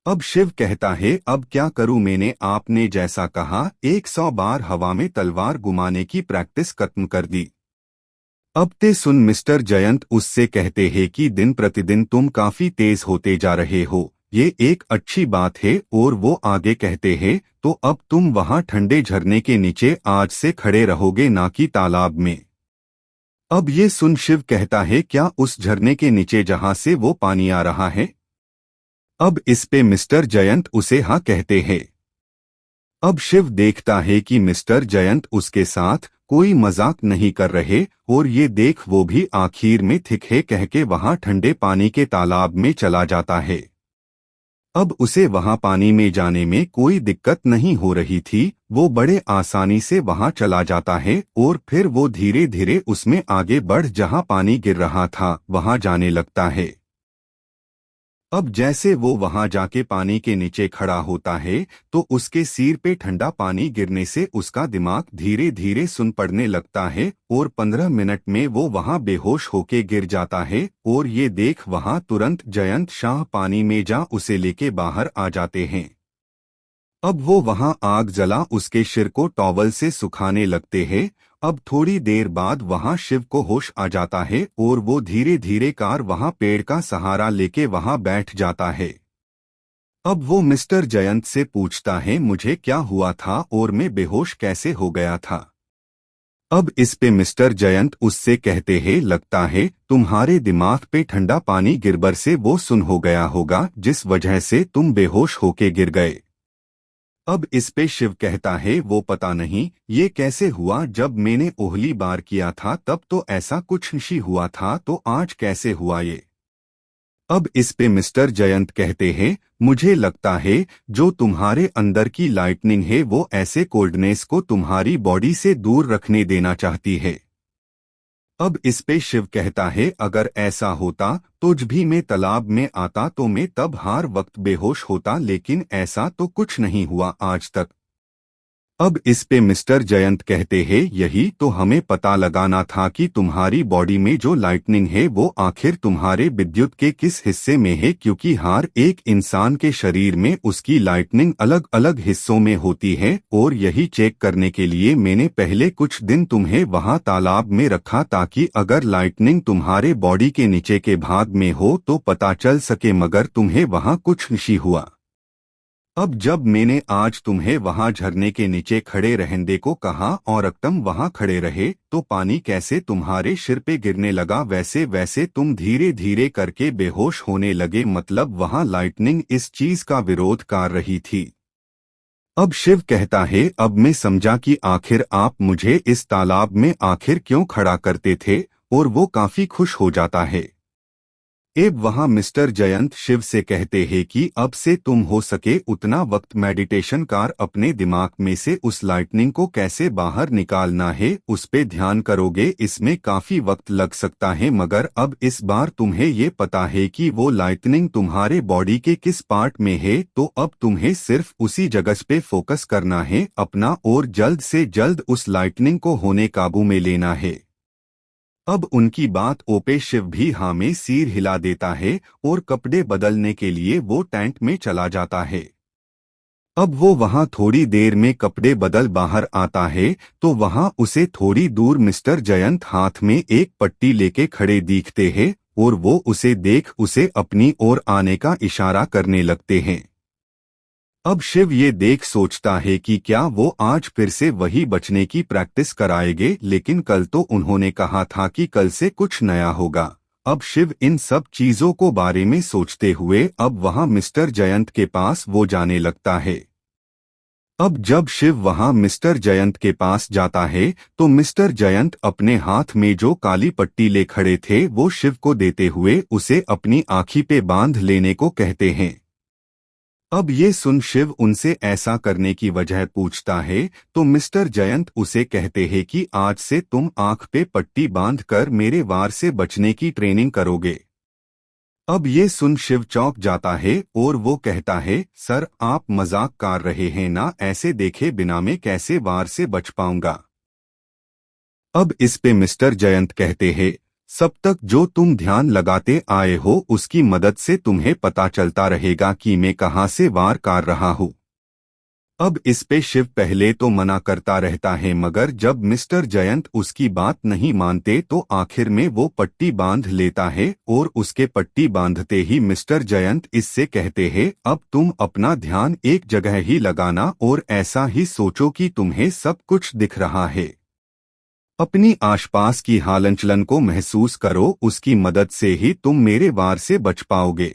अब शिव कहता है अब क्या करूं, मैंने आपने जैसा कहा 100 बार हवा में तलवार घुमाने की प्रैक्टिस खत्म कर दी। अब ते सुन मिस्टर जयंत उससे कहते हैं कि दिन प्रतिदिन तुम काफी तेज होते जा रहे हो, ये एक अच्छी बात है। और वो आगे कहते हैं तो अब तुम वहां ठंडे झरने के नीचे आज से खड़े रहोगे ना कि तालाब में। अब ये सुन शिव कहता है क्या उस झरने के नीचे जहां से वो पानी आ रहा है। अब इस पे मिस्टर जयंत उसे हाँ कहते हैं। अब शिव देखता है कि मिस्टर जयंत उसके साथ कोई मजाक नहीं कर रहे और ये देख वो भी आखिर में ठीक है कह के वहां ठंडे पानी के तालाब में चला जाता है। अब उसे वहां पानी में जाने में कोई दिक्कत नहीं हो रही थी, वो बड़े आसानी से वहां चला जाता है और फिर वो धीरे धीरे उसमें आगे बढ़ जहां पानी गिर रहा था वहां जाने लगता है। अब जैसे वो वहां जाके पानी के नीचे खड़ा होता है तो उसके सिर पे ठंडा पानी गिरने से उसका दिमाग धीरे धीरे सुन पड़ने लगता है और 15 मिनट में वो वहां बेहोश होके गिर जाता है। और ये देख वहां तुरंत जयंत शाह पानी में जा उसे लेके बाहर आ जाते हैं। अब वो वहां आग जला उसके सिर को टॉवल से सुखाने लगते हैं। अब थोड़ी देर बाद वहां शिव को होश आ जाता है और वो धीरे धीरे कार वहां पेड़ का सहारा लेके वहां बैठ जाता है। अब वो मिस्टर जयंत से पूछता है मुझे क्या हुआ था और मैं बेहोश कैसे हो गया था। अब इस पे मिस्टर जयंत उससे कहते हैं लगता है तुम्हारे दिमाग पे ठंडा पानी गिरबर से वो सुन हो गया होगा जिस वजह से तुम बेहोश होके गिर गए। अब इस पे शिव कहता है वो पता नहीं ये कैसे हुआ, जब मैंने ओहली बार किया था तब तो ऐसा कुछ नहीं हुआ था तो आज कैसे हुआ ये। अब इस पे मिस्टर जयंत कहते हैं मुझे लगता है जो तुम्हारे अंदर की लाइटनिंग है वो ऐसे कोल्डनेस को तुम्हारी बॉडी से दूर रखने देना चाहती है। अब इस पे शिव कहता है अगर ऐसा होता तुझ भी मैं तालाब में आता तो मैं तब हर वक्त बेहोश होता, लेकिन ऐसा तो कुछ नहीं हुआ आज तक। अब इस पे मिस्टर जयंत कहते हैं यही तो हमें पता लगाना था कि तुम्हारी बॉडी में जो लाइटनिंग है वो आखिर तुम्हारे विद्युत के किस हिस्से में है, क्योंकि हर एक इंसान के शरीर में उसकी लाइटनिंग अलग अलग हिस्सों में होती है। और यही चेक करने के लिए मैंने पहले कुछ दिन तुम्हें वहां तालाब में रखा ताकि अगर लाइटनिंग तुम्हारे बॉडी के नीचे के भाग में हो तो पता चल सके, मगर तुम्हें वहां कुछ नहीं हुआ। अब जब मैंने आज तुम्हें वहां झरने के नीचे खड़े रहने को कहा और तुम वहां खड़े रहे तो पानी कैसे तुम्हारे सिर पे गिरने लगा, वैसे वैसे तुम धीरे धीरे करके बेहोश होने लगे, मतलब वहां लाइटनिंग इस चीज का विरोध कर रही थी। अब शिव कहता है अब मैं समझा कि आखिर आप मुझे इस तालाब में आखिर क्यों खड़ा करते थे, और वो काफी खुश हो जाता है। अब वहां मिस्टर जयंत शिव से कहते हैं कि अब से तुम हो सके उतना वक्त मेडिटेशन कर अपने दिमाग में से उस लाइटनिंग को कैसे बाहर निकालना है उस पे ध्यान करोगे। इसमें काफी वक्त लग सकता है, मगर अब इस बार तुम्हें ये पता है कि वो लाइटनिंग तुम्हारे बॉडी के किस पार्ट में है, तो अब तुम्हें सिर्फ उसी जगह पे फोकस करना है अपना और जल्द से जल्द उस लाइटनिंग को होने काबू में लेना है। अब उनकी बात ओपे शिव भी हाँ में सिर हिला देता है और कपड़े बदलने के लिए वो टेंट में चला जाता है। अब वो वहां थोड़ी देर में कपड़े बदल बाहर आता है तो वहां उसे थोड़ी दूर मिस्टर जयंत हाथ में एक पट्टी लेके खड़े दिखते हैं और वो उसे देख उसे अपनी ओर आने का इशारा करने लगते हैं। अब शिव ये देख सोचता है कि क्या वो आज फिर से वही बचने की प्रैक्टिस कराएंगे, लेकिन कल तो उन्होंने कहा था कि कल से कुछ नया होगा। अब शिव इन सब चीजों को बारे में सोचते हुए अब वहां मिस्टर जयंत के पास वो जाने लगता है। अब जब शिव वहां मिस्टर जयंत के पास जाता है तो मिस्टर जयंत अपने हाथ में जो काली पट्टी ले खड़े थे वो शिव को देते हुए उसे अपनी आँखी पे बांध लेने को कहते हैं। अब ये सुन शिव उनसे ऐसा करने की वजह पूछता है तो मिस्टर जयंत उसे कहते हैं कि आज से तुम आंख पे पट्टी बांधकर मेरे वार से बचने की ट्रेनिंग करोगे। अब ये सुन शिव चौंक जाता है और वो कहता है सर आप मजाक कर रहे हैं ना, ऐसे देखे बिना मैं कैसे वार से बच पाऊंगा। अब इस पे मिस्टर जयंत कहते हैं सब तक जो तुम ध्यान लगाते आए हो उसकी मदद से तुम्हें पता चलता रहेगा कि मैं कहां से वार कर रहा हूं। अब इस पे शिव पहले तो मना करता रहता है, मगर जब मिस्टर जयंत उसकी बात नहीं मानते तो आखिर में वो पट्टी बांध लेता है और उसके पट्टी बांधते ही मिस्टर जयंत इससे कहते हैं अब तुम अपना ध्यान एक जगह ही लगाना और ऐसा ही सोचो कि तुम्हें सब कुछ दिख रहा है। अपनी आसपास की हालचलन को महसूस करो, उसकी मदद से ही तुम मेरे वार से बच पाओगे।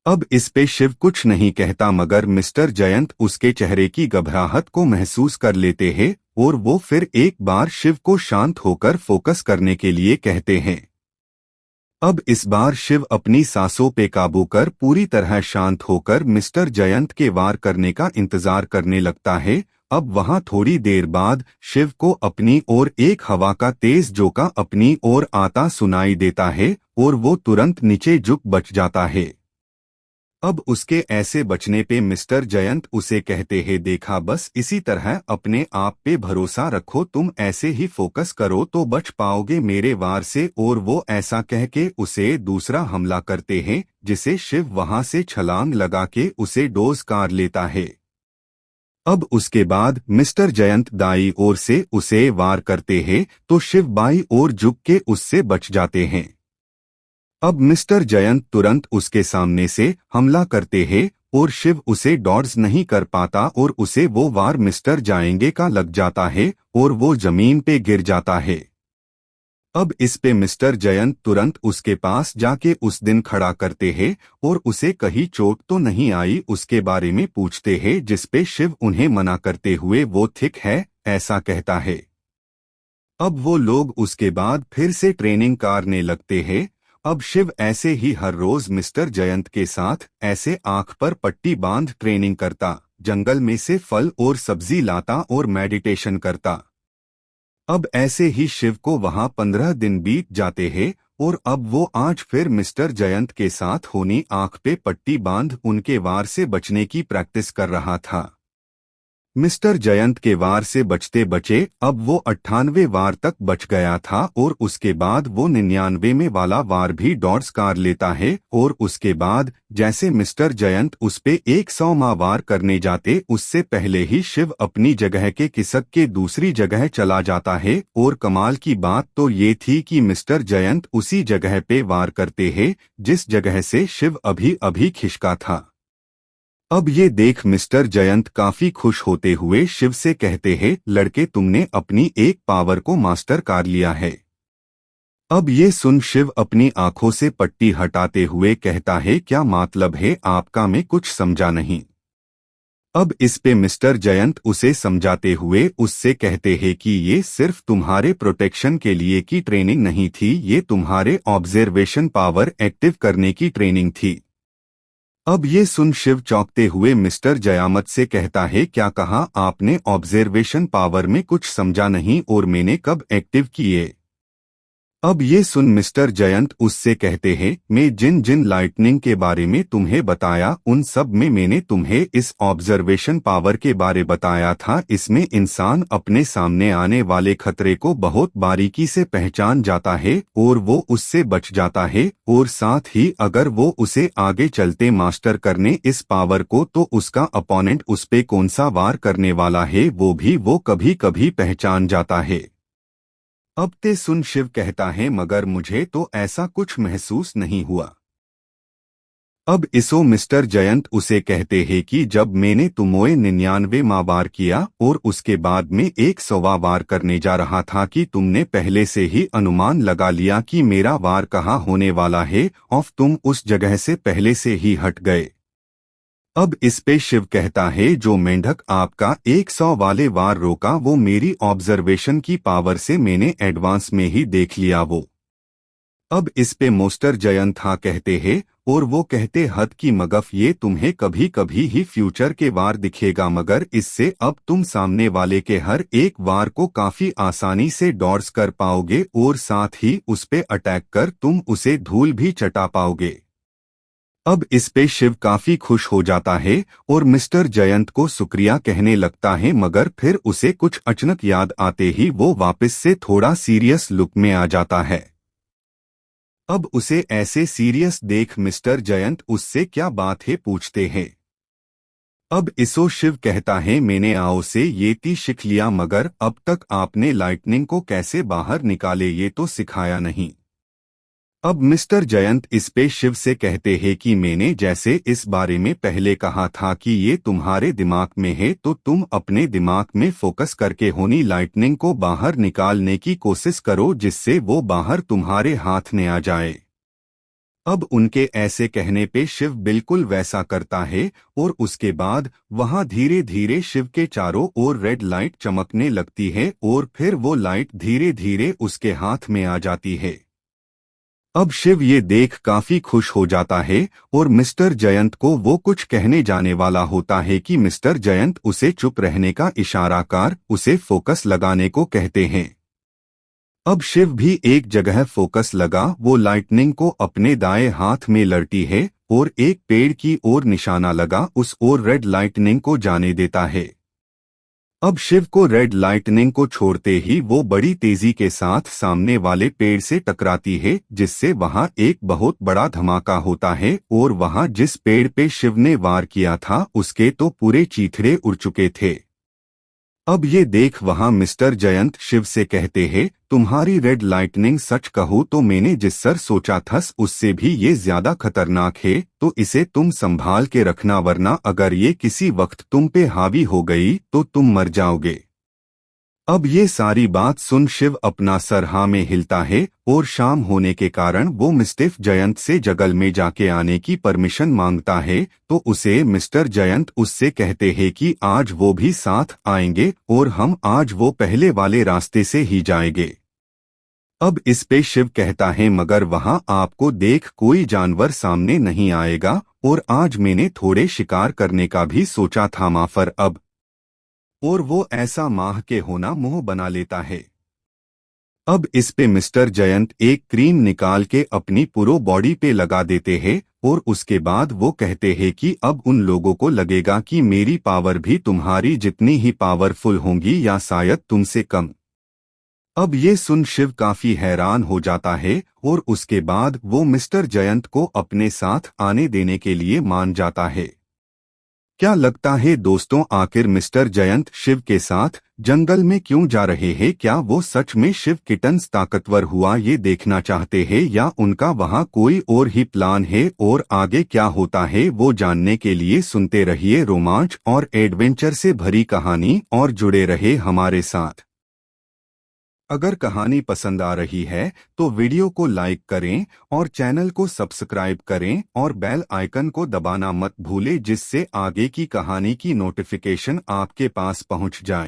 अब इस पे शिव कुछ नहीं कहता, मगर मिस्टर जयंत उसके चेहरे की घबराहट को महसूस कर लेते हैं और वो फिर एक बार शिव को शांत होकर फोकस करने के लिए कहते हैं। अब इस बार शिव अपनी सांसों पे काबू कर पूरी तरह शांत होकर मिस्टर जयंत के वार करने का इंतजार करने लगता है। अब वहां थोड़ी देर बाद शिव को अपनी ओर एक हवा का तेज झोंका अपनी ओर आता सुनाई देता है और वो तुरंत नीचे झुक बच जाता है। अब उसके ऐसे बचने पे मिस्टर जयंत उसे कहते हैं, देखा, बस इसी तरह अपने आप पे भरोसा रखो, तुम ऐसे ही फोकस करो तो बच पाओगे मेरे वार से। और वो ऐसा कह के उसे दूसरा हमला करते हैं, जिसे शिव वहां से छलांग लगा के उसे डोज कार लेता है। अब उसके बाद मिस्टर जयंत दाई ओर से उसे वार करते हैं तो शिव बाई ओर झुक के उससे बच जाते हैं। अब मिस्टर जयंत तुरंत उसके सामने से हमला करते हैं और शिव उसे डॉड्ज नहीं कर पाता और उसे वो वार मिस्टर जाएंगे का लग जाता है और वो जमीन पे गिर जाता है। अब इस पे मिस्टर जयंत तुरंत उसके पास जाके उस दिन खड़ा करते हैं और उसे कहीं चोट तो नहीं आई उसके बारे में पूछते हैं, जिसपे शिव उन्हें मना करते हुए वो ठीक है ऐसा कहता है। अब वो लोग उसके बाद फिर से ट्रेनिंग करने लगते हैं। अब शिव ऐसे ही हर रोज मिस्टर जयंत के साथ ऐसे आंख पर पट्टी बांध ट्रेनिंग करता, जंगल में से फल और सब्जी लाता और मेडिटेशन करता। अब ऐसे ही शिव को वहां 15 दिन बीत जाते हैं और अब वो आज फिर मिस्टर जयंत के साथ होनी आंख पे पट्टी बांध उनके वार से बचने की प्रैक्टिस कर रहा था। मिस्टर जयंत के वार से बचते बचे अब वो 98 वार तक बच गया था और उसके बाद वो 99 में वाला वार भी डॉट्स कार लेता है और उसके बाद जैसे मिस्टर जयंत उस पे 100वां वार करने जाते उससे पहले ही शिव अपनी जगह के किसक के दूसरी जगह चला जाता है। और कमाल की बात तो ये थी कि मिस्टर जयंत उसी जगह पे वार करते हैं जिस जगह से शिव अभी अभी खिसका था। अब ये देख मिस्टर जयंत काफी खुश होते हुए शिव से कहते हैं, लड़के तुमने अपनी एक पावर को मास्टर कर लिया है। अब ये सुन शिव अपनी आंखों से पट्टी हटाते हुए कहता है, क्या मतलब है आपका, मैं कुछ समझा नहीं। अब इस पे मिस्टर जयंत उसे समझाते हुए उससे कहते हैं कि ये सिर्फ तुम्हारे प्रोटेक्शन के लिए की ट्रेनिंग नहीं थी, ये तुम्हारे ऑब्जर्वेशन पावर एक्टिव करने की ट्रेनिंग थी। अब ये सुन शिव चौंकते हुए मिस्टर जयामत से कहता है, क्या कहा आपने, ऑब्जर्वेशन पावर में कुछ समझा नहीं और मैंने कब एक्टिव किए। अब ये सुन मिस्टर जयंत उससे कहते हैं, मैं जिन जिन लाइटनिंग के बारे में तुम्हें बताया उन सब में मैंने तुम्हें इस ऑब्जर्वेशन पावर के बारे बताया था। इसमें इंसान अपने सामने आने वाले खतरे को बहुत बारीकी से पहचान जाता है और वो उससे बच जाता है और साथ ही अगर वो उसे आगे चलते मास्टर करने इस पावर को तो उसका अपोनेंट उस पे कौन सा वार करने वाला है वो भी वो कभी कभी पहचान जाता है। अब ते सुन शिव कहता है, मगर मुझे तो ऐसा कुछ महसूस नहीं हुआ। अब इसो मिस्टर जयंत उसे कहते हैं कि जब मैंने तुम्हें 99वां वार किया और उसके बाद में 100वां वार करने जा रहा था कि तुमने पहले से ही अनुमान लगा लिया कि मेरा वार कहाँ होने वाला है और तुम उस जगह से पहले से ही हट गए। अब इस पे शिव कहता है, जो मेंढक आपका 100 वाले वार रोका वो मेरी ऑब्जर्वेशन की पावर से मैंने एडवांस में ही देख लिया वो। अब इस पे मोस्टर जयंत हाँ कहते हैं और वो कहते, हद की मगफ, ये तुम्हें कभी कभी ही फ्यूचर के वार दिखेगा मगर इससे अब तुम सामने वाले के हर एक वार को काफी आसानी से डॉड्ज कर पाओगे और साथ ही उस पे अटैक कर तुम उसे धूल भी चटा पाओगे। अब इस पे शिव काफी खुश हो जाता है और मिस्टर जयंत को शुक्रिया कहने लगता है, मगर फिर उसे कुछ अचानक याद आते ही वो वापस से थोड़ा सीरियस लुक में आ जाता है। अब उसे ऐसे सीरियस देख मिस्टर जयंत उससे क्या बात है पूछते हैं। अब इसो शिव कहता है, मैंने आओ से ये ती सीख लिया मगर अब तक आपने लाइटनिंग को कैसे बाहर निकाले ये तो सिखाया नहीं। अब मिस्टर जयंत इस पे शिव से कहते हैं कि मैंने जैसे इस बारे में पहले कहा था कि ये तुम्हारे दिमाग में है तो तुम अपने दिमाग में फोकस करके होनी लाइटनिंग को बाहर निकालने की कोशिश करो जिससे वो बाहर तुम्हारे हाथ में आ जाए। अब उनके ऐसे कहने पे शिव बिल्कुल वैसा करता है और उसके बाद वहां धीरे धीरे शिव के चारों ओर रेड लाइट चमकने लगती है और फिर वो लाइट धीरे धीरे उसके हाथ में आ जाती है। अब शिव ये देख काफी खुश हो जाता है और मिस्टर जयंत को वो कुछ कहने जाने वाला होता है कि मिस्टर जयंत उसे चुप रहने का इशारा कर उसे फोकस लगाने को कहते हैं। अब शिव भी एक जगह फोकस लगा वो लाइटनिंग को अपने दाएं हाथ में लड़ती है और एक पेड़ की ओर निशाना लगा उस ओर रेड लाइटनिंग को जाने देता है। अब शिव को रेड लाइटनिंग को छोड़ते ही वो बड़ी तेजी के साथ सामने वाले पेड़ से टकराती है, जिससे वहां एक बहुत बड़ा धमाका होता है और वहां जिस पेड़ पे शिव ने वार किया था उसके तो पूरे चीथड़े उड़ चुके थे। अब ये देख वहां मिस्टर जयंत शिव से कहते हैं, तुम्हारी रेड लाइटनिंग सच कहूँ तो मैंने जिस सर सोचा था उससे भी ये ज्यादा खतरनाक है, तो इसे तुम संभाल के रखना वरना अगर ये किसी वक्त तुम पे हावी हो गई तो तुम मर जाओगे। अब ये सारी बात सुन शिव अपना सर हाँ में हिलता है और शाम होने के कारण वो मिस्टर जयंत से जंगल में जाके आने की परमिशन मांगता है, तो उसे मिस्टर जयंत उससे कहते हैं कि आज वो भी साथ आएंगे और हम आज वो पहले वाले रास्ते से ही जाएंगे। अब इस पे शिव कहता है मगर वहां आपको देख कोई जानवर सामने नहीं आएगा और आज मैंने थोड़े शिकार करने का भी सोचा था माफर अब, और वो ऐसा माह के होना मुंह बना लेता है। अब इस पे मिस्टर जयंत एक क्रीम निकाल के अपनी पूरी बॉडी पे लगा देते हैं और उसके बाद वो कहते हैं कि अब उन लोगों को लगेगा कि मेरी पावर भी तुम्हारी जितनी ही पावरफुल होंगी या शायद तुमसे कम। अब ये सुन शिव काफी हैरान हो जाता है और उसके बाद वो मिस्टर जयंत को अपने साथ आने देने के लिए मान जाता है। क्या लगता है दोस्तों आखिर मिस्टर जयंत शिव के साथ जंगल में क्यों जा रहे हैं? क्या वो सच में शिव किटन्स ताकतवर हुआ ये देखना चाहते हैं या उनका वहां कोई और ही प्लान है? और आगे क्या होता है वो जानने के लिए सुनते रहिए रोमांच और एडवेंचर से भरी कहानी और जुड़े रहे हमारे साथ। अगर कहानी पसंद आ रही है तो वीडियो को लाइक करें और चैनल को सब्सक्राइब करें और बेल आइकन को दबाना मत भूलें जिससे आगे की कहानी की नोटिफिकेशन आपके पास पहुंच जाए।